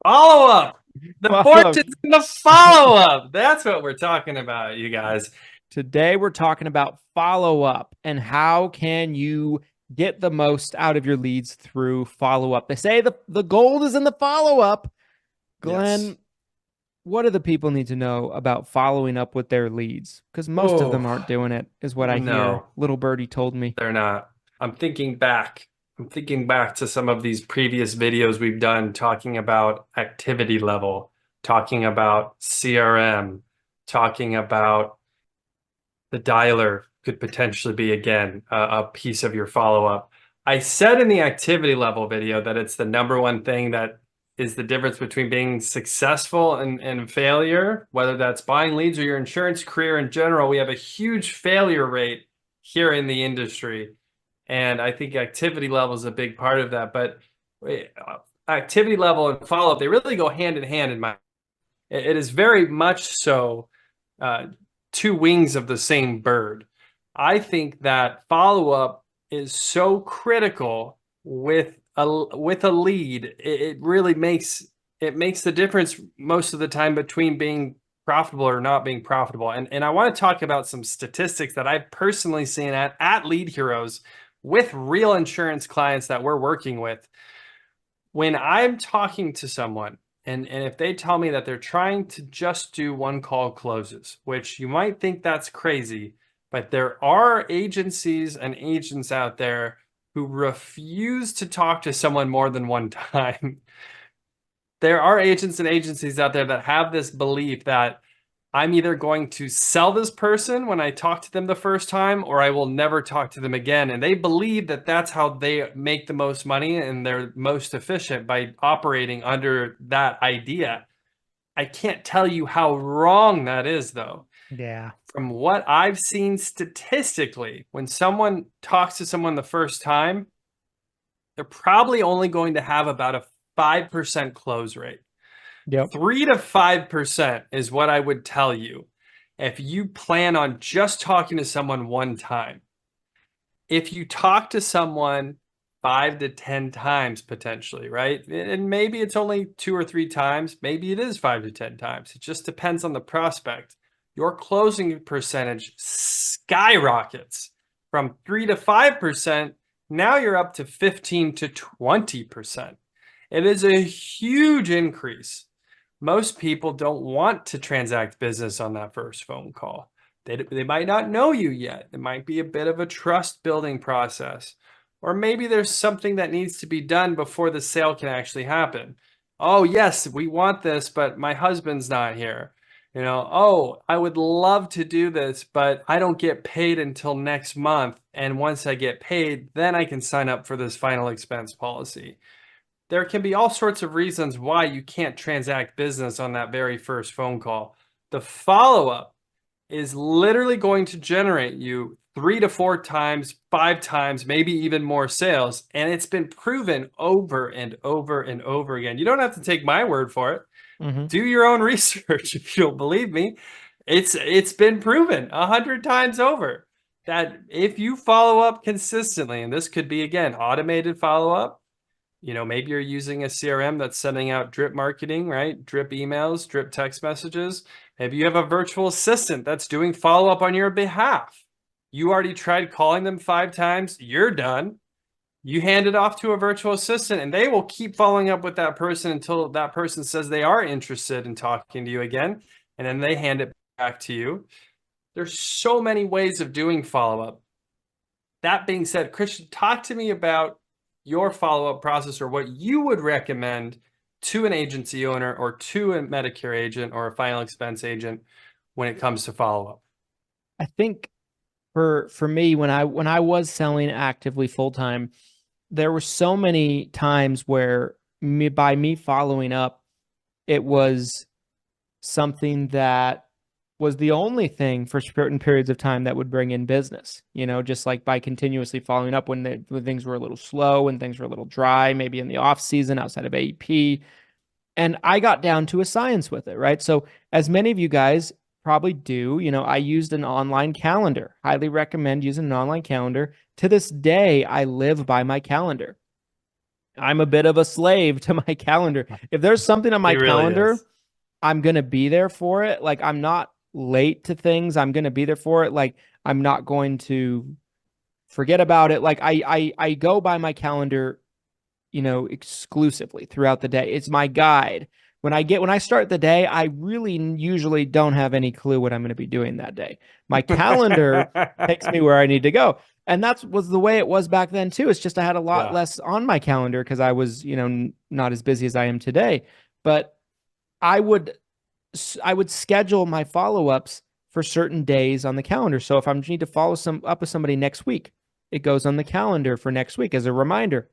Follow-up. The Follow. fortune's in the follow-up. That's what we're talking about, you guys. Today we're talking about follow-up and how can you get the most out of your leads through follow-up. They say the gold is in the follow-up. Yes. Glenn, what do the people need to know about following up with their leads? Because most of them Oh, aren't doing it, is what I hear. no, Little birdie told me. they're not. I'm thinking back. I'm thinking back to some of these previous videos we've done talking about activity level, talking about CRM, talking about the dialer could potentially be, again, a piece of your follow-up. I said in the activity level video that it's the number one thing that is the difference between being successful and failure, whether that's buying leads or your insurance career in general. We have a huge failure rate here in the industry. And I think activity level is a big part of that. But activity level and follow-up, they really go hand in hand in my. It is very much so two wings of the same bird. I think that follow-up is so critical with a lead. It really makes the difference most of the time between being profitable or not being profitable. And I want to talk about some statistics that I've personally seen at Lead Heroes with real insurance clients that we're working with. When I'm talking to someone and if they tell me that they're trying to just do one call closes, which you might think that's crazy, but there are agencies and agents out there who refuse to talk to someone more than one time. There are agents and agencies out there that have this belief that I'm either going to sell this person when I talk to them the first time, or I will never talk to them again. And they believe that that's how they make the most money and they're most efficient, by operating under that idea. I can't tell you how wrong that is, though. Yeah. From what I've seen statistically, when someone talks to someone the first time, they're probably only going to have about a 5% close rate. Yep. 3 to 5% is what I would tell you if you plan on just talking to someone one time. If you talk to someone 5 to 10 times potentially, right? And maybe it's only 2 or 3 times, maybe it is 5 to 10 times. It just depends on the prospect. Your closing percentage skyrockets from 3 to 5%. Now you're up to 15 to 20%. It is a huge increase. Most people don't want to transact business on that first phone call. They might not know you yet. It might be a bit of a trust building process. Or maybe there's something that needs to be done before the sale can actually happen. Oh, yes, we want this, but my husband's not here. Oh, I would love to do this, but I don't get paid until next month. And once I get paid, then I can sign up for this final expense policy. There can be all sorts of reasons why you can't transact business on that very first phone call. The follow-up is literally going to generate you 3 to 4 times, 5 times, maybe even more sales. And it's been proven over and over and over again. You don't have to take my word for it. Mm-hmm. Do your own research if you don't believe me. It's been proven 100 times over that if you follow up consistently, and this could be, again, automated follow-up. Maybe you're using a CRM that's sending out drip marketing, right? Drip emails, drip text messages. Maybe you have a virtual assistant that's doing follow-up on your behalf. You already tried calling them 5 times. You're done. You hand it off to a virtual assistant and they will keep following up with that person until that person says they are interested in talking to you again. And then they hand it back to you. There's so many ways of doing follow-up. That being said, Christian, talk to me about your follow-up process, or what you would recommend to an agency owner or to a Medicare agent or a final expense agent when it comes to follow-up. I think for me, when I was selling actively full time, there were so many times where by me following up, it was something that was the only thing for certain periods of time that would bring in business, just like by continuously following up when things were a little slow and things were a little dry, maybe in the off season outside of AEP. And I got down to a science with it, right? So as many of you guys probably do, I used an online calendar. Highly recommend using an online calendar. To this day, I live by my calendar. I'm a bit of a slave to my calendar. If there's something on my He really calendar, is. I'm going to be there for it. Like, I'm not late to things. I'm going to be there for it. Like, I'm not going to forget about it. Like, I go by my calendar, exclusively throughout the day. It's my guide. When I start the day, I really usually don't have any clue what I'm going to be doing that day. My calendar takes me where I need to go. And that was the way it was back then too. It's just I had a lot Yeah. less on my calendar because I was, not as busy as I am today. But I would I would schedule my follow-ups for certain days on the calendar. So if I need to follow up with somebody next week, it goes on the calendar for next week as a reminder.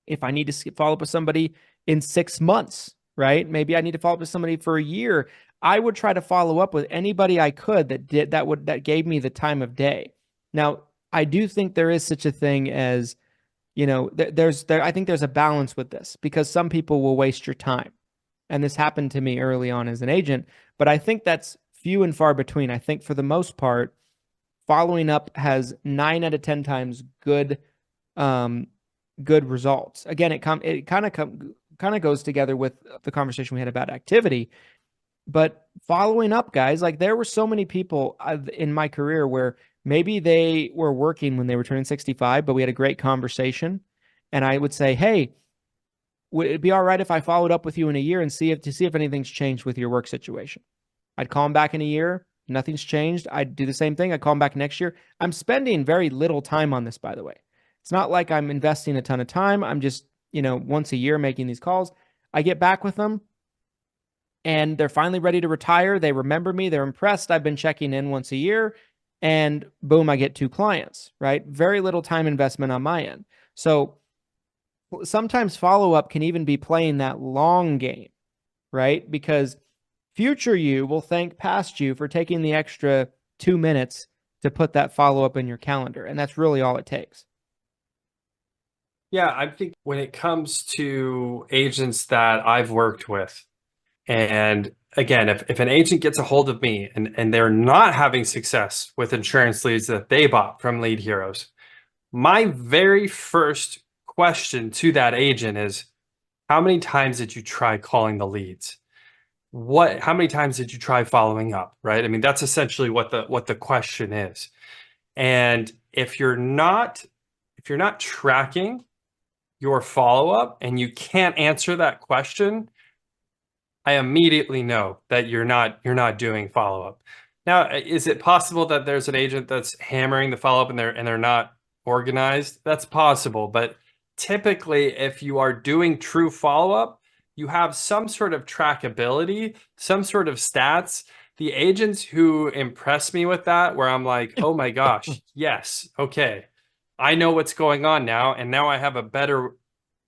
If I need to follow up with somebody in 6 months, right? Maybe I need to follow up with somebody for a year. I would try to follow up with anybody I could that gave me the time of day. Now, I do think there is such a thing as, I think there's a balance with this because some people will waste your time. And this happened to me early on as an agent, but I think that's few and far between. I think for the most part, following up has 9 out of 10 times um, good results. Again, it kind of goes together with the conversation we had about activity. But following up, guys, like there were so many people in my career where maybe they were working when they were turning 65, but we had a great conversation, and I would say, "Hey, would it be all right if I followed up with you in a year and see if anything's changed with your work situation?" I'd call them back in a year. Nothing's changed. I'd do the same thing. I'd call them back next year. I'm spending very little time on this, by the way. It's not like I'm investing a ton of time. I'm just, once a year making these calls. I get back with them and they're finally ready to retire. They remember me. They're impressed. I've been checking in once a year and boom, I get 2 clients, right? Very little time investment on my end. So sometimes follow up can even be playing that long game, right? Because future you will thank past you for taking the extra 2 minutes to put that follow up in your calendar. And that's really all it takes. Yeah, I think when it comes to agents that I've worked with, and again, if an agent gets a hold of me and they're not having success with insurance leads that they bought from Lead Heroes, my very first question to that agent is, how many times did you try calling the leads? How many times did you try following up, right? I mean, that's essentially what the question is. And if you're not tracking your follow-up and you can't answer that question, I immediately know that you're not doing follow-up. Now, is it possible that there's an agent that's hammering the follow-up and they're not organized? That's possible, but typically if you are doing true follow-up, you have some sort of trackability, some sort of stats. The agents who impress me with that, where I'm like, oh my gosh, yes, okay, I know what's going on now, and now I have a better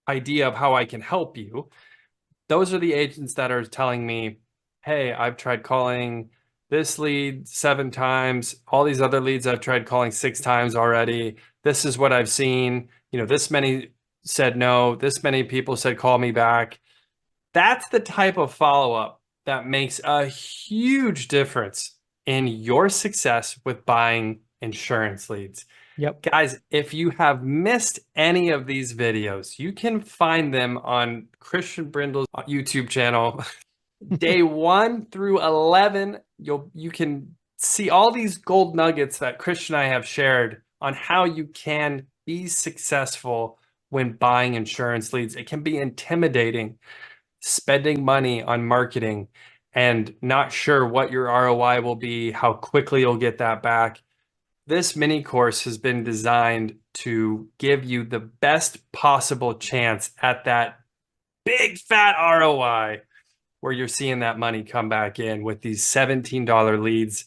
idea of how I can help you. Those are the agents that are telling me, hey, I've tried calling this lead 7 times. All these other leads I've tried calling 6 times already. This is what I've seen. This many said no. This many people said call me back. That's the type of follow-up that makes a huge difference in your success with buying insurance leads. Yep. Guys, if you have missed any of these videos, you can find them on Christian Brindle's YouTube channel. Day 1 through 11, you can see all these gold nuggets that Christian and I have shared on how you can be successful when buying insurance leads. It can be intimidating, spending money on marketing and not sure what your ROI will be, how quickly you'll get that back. This mini course has been designed to give you the best possible chance at that big fat ROI where you're seeing that money come back in with these $17 leads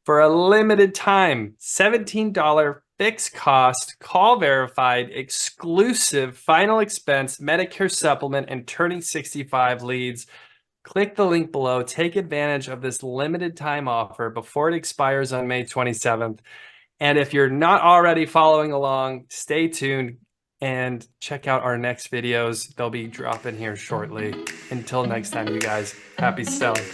for a limited time. $17 fixed cost, call verified, exclusive final expense, Medicare supplement, and turning 65 leads. Click the link below. Take advantage of this limited time offer before it expires on May 27th. And if you're not already following along, stay tuned and check out our next videos. They'll be dropping here shortly. Until next time, you guys, happy selling.